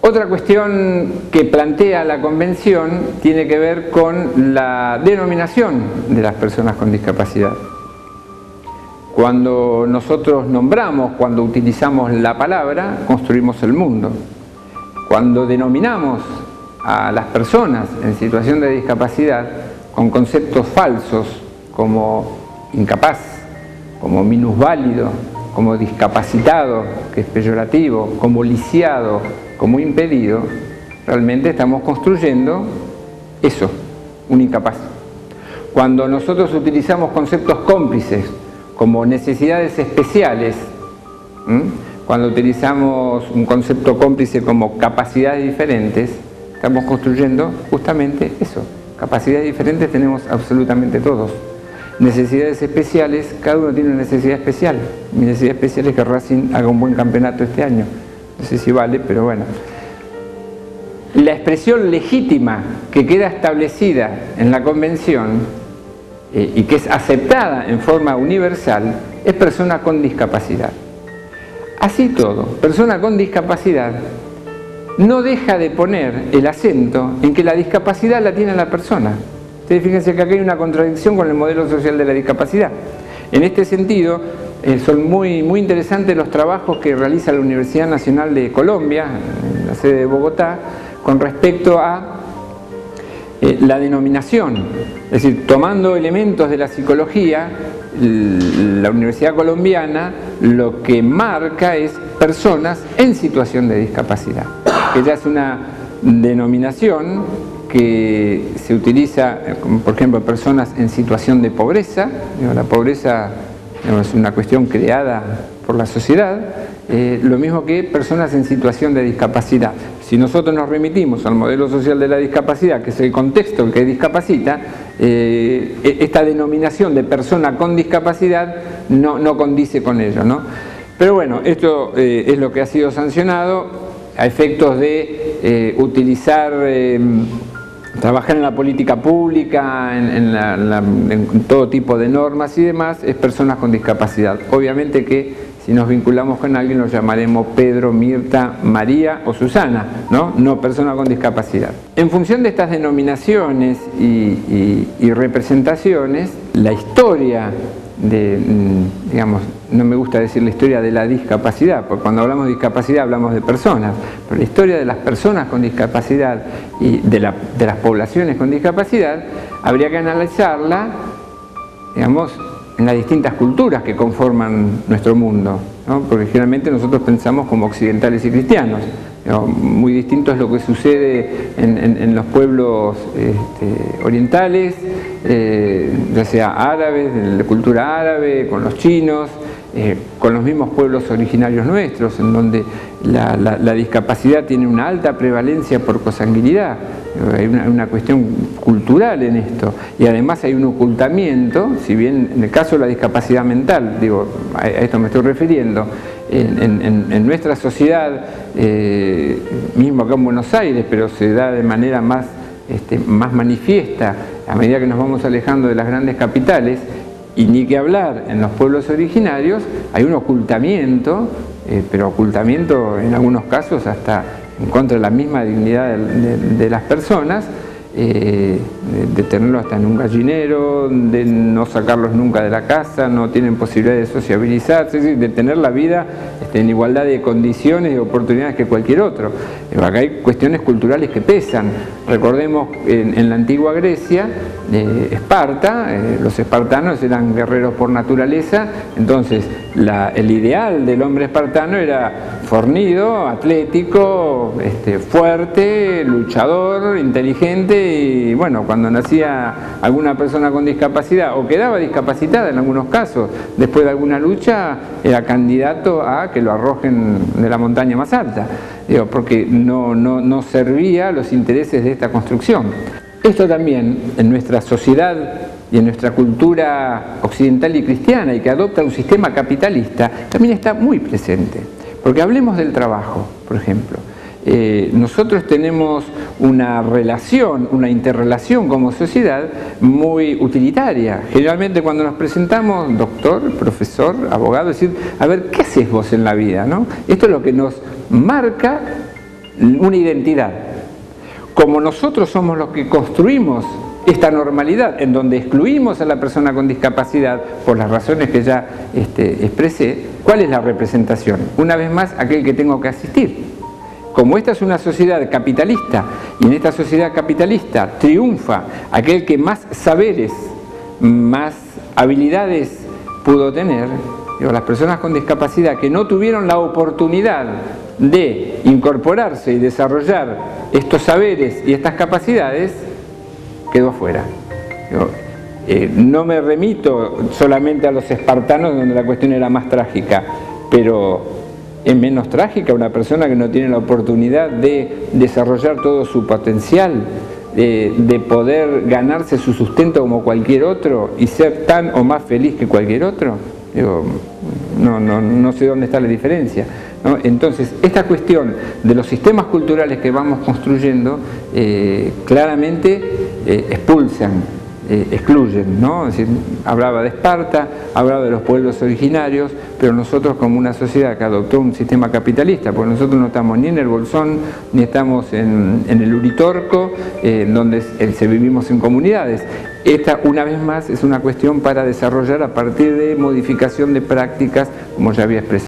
Otra cuestión que plantea la Convención tiene que ver con la denominación de las personas con discapacidad. Cuando nosotros nombramos, cuando utilizamos la palabra, construimos el mundo. Cuando denominamos a las personas en situación de discapacidad con conceptos falsos como incapaz, como minusválido, como discapacitado, que es peyorativo, como lisiado, como impedido, realmente estamos construyendo eso, un incapaz. Cuando nosotros utilizamos conceptos cómplices como necesidades especiales, cuando utilizamos un concepto cómplice como capacidades diferentes, estamos construyendo justamente eso. Capacidades diferentes tenemos absolutamente todos. Necesidades especiales, cada uno tiene una necesidad especial. Mi necesidad especial es que Racing haga un buen campeonato este año. No sé si vale, pero bueno. La expresión legítima que queda establecida en la Convención y que es aceptada en forma universal es persona con discapacidad. Así todo, persona con discapacidad no deja de poner el acento en que la discapacidad la tiene la persona. Ustedes fíjense que aquí hay una contradicción con el modelo social de la discapacidad. En este sentido, son muy interesantes los trabajos que realiza la Universidad Nacional de Colombia, en la sede de Bogotá, con respecto a la denominación. Es decir, tomando elementos de la psicología, la Universidad Colombiana lo que marca es personas en situación de discapacidad, que ya es una denominación que se utiliza, por ejemplo, personas en situación de pobreza. La pobreza es una cuestión creada por la sociedad, lo mismo que personas en situación de discapacidad. Si nosotros nos remitimos al modelo social de la discapacidad, que es el contexto que discapacita, esta denominación de persona con discapacidad no condice con ello, ¿no? Pero bueno, esto es lo que ha sido sancionado a efectos de utilizar, trabajar en la política pública, en todo tipo de normas y demás, es personas con discapacidad. Obviamente que si nos vinculamos con alguien nos llamaremos Pedro, Mirta, María o Susana, no persona con discapacidad. En función de estas denominaciones y representaciones, la historia digamos, no me gusta decir la historia de la discapacidad, porque cuando hablamos de discapacidad hablamos de personas, pero la historia de las personas con discapacidad y de las poblaciones con discapacidad habría que analizarla, digamos, en las distintas culturas que conforman nuestro mundo, ¿no? Porque generalmente nosotros pensamos como occidentales y cristianos. Muy distinto es lo que sucede en los pueblos orientales, ya sea árabes, de la cultura árabe, con los chinos, con los mismos pueblos originarios nuestros, en donde la discapacidad tiene una alta prevalencia por consanguinidad. Hay una cuestión cultural en esto, y además hay un ocultamiento, si bien en el caso de la discapacidad mental, digo, a esto me estoy refiriendo, en nuestra sociedad, mismo acá en Buenos Aires, pero se da de manera más manifiesta a medida que nos vamos alejando de las grandes capitales, y ni que hablar en los pueblos originarios, hay un ocultamiento, pero ocultamiento en algunos casos hasta en contra de la misma dignidad de las personas, de tenerlos hasta en un gallinero, de no sacarlos nunca de la casa, no tienen posibilidad de sociabilizarse, es decir, de tener la vida en igualdad de condiciones y oportunidades que cualquier otro. Acá hay cuestiones culturales que pesan. Recordemos en la antigua Grecia, Esparta, los espartanos eran guerreros por naturaleza, entonces el ideal del hombre espartano era fornido, atlético, fuerte, luchador, inteligente, y bueno, cuando nacía alguna persona con discapacidad o quedaba discapacitada en algunos casos, después de alguna lucha era candidato a que lo arrojen de la montaña más alta, porque no servía a los intereses de esta construcción. Esto también en nuestra sociedad y en nuestra cultura occidental y cristiana, y que adopta un sistema capitalista, también está muy presente. Porque hablemos del trabajo, por ejemplo. Nosotros tenemos una relación, una interrelación como sociedad muy utilitaria. Generalmente cuando nos presentamos, doctor, profesor, abogado, decir, a ver, ¿qué haces vos en la vida, no? Esto es lo que nos marca una identidad. Como nosotros somos los que construimos esta normalidad, en donde excluimos a la persona con discapacidad por las razones que ya expresé, ¿cuál es la representación? Una vez más, aquel que tengo que asistir. Como esta es una sociedad capitalista, y en esta sociedad capitalista triunfa aquel que más saberes, más habilidades pudo tener, digo, las personas con discapacidad que no tuvieron la oportunidad de incorporarse y desarrollar estos saberes y estas capacidades, quedó afuera. No me remito solamente a los espartanos, donde la cuestión era más trágica, pero es menos trágica una persona que no tiene la oportunidad de desarrollar todo su potencial, de poder ganarse su sustento como cualquier otro y ser tan o más feliz que cualquier otro. Digo, no sé dónde está la diferencia, ¿no? Entonces, esta cuestión de los sistemas culturales que vamos construyendo claramente expulsan, excluyen, ¿no? Es decir, hablaba de Esparta, hablaba de los pueblos originarios, pero nosotros como una sociedad que adoptó un sistema capitalista, porque nosotros no estamos ni en el Bolsón, ni estamos en el Uritorco, donde vivimos en comunidades. Esta, una vez más, es una cuestión para desarrollar a partir de modificación de prácticas, como ya había expresado.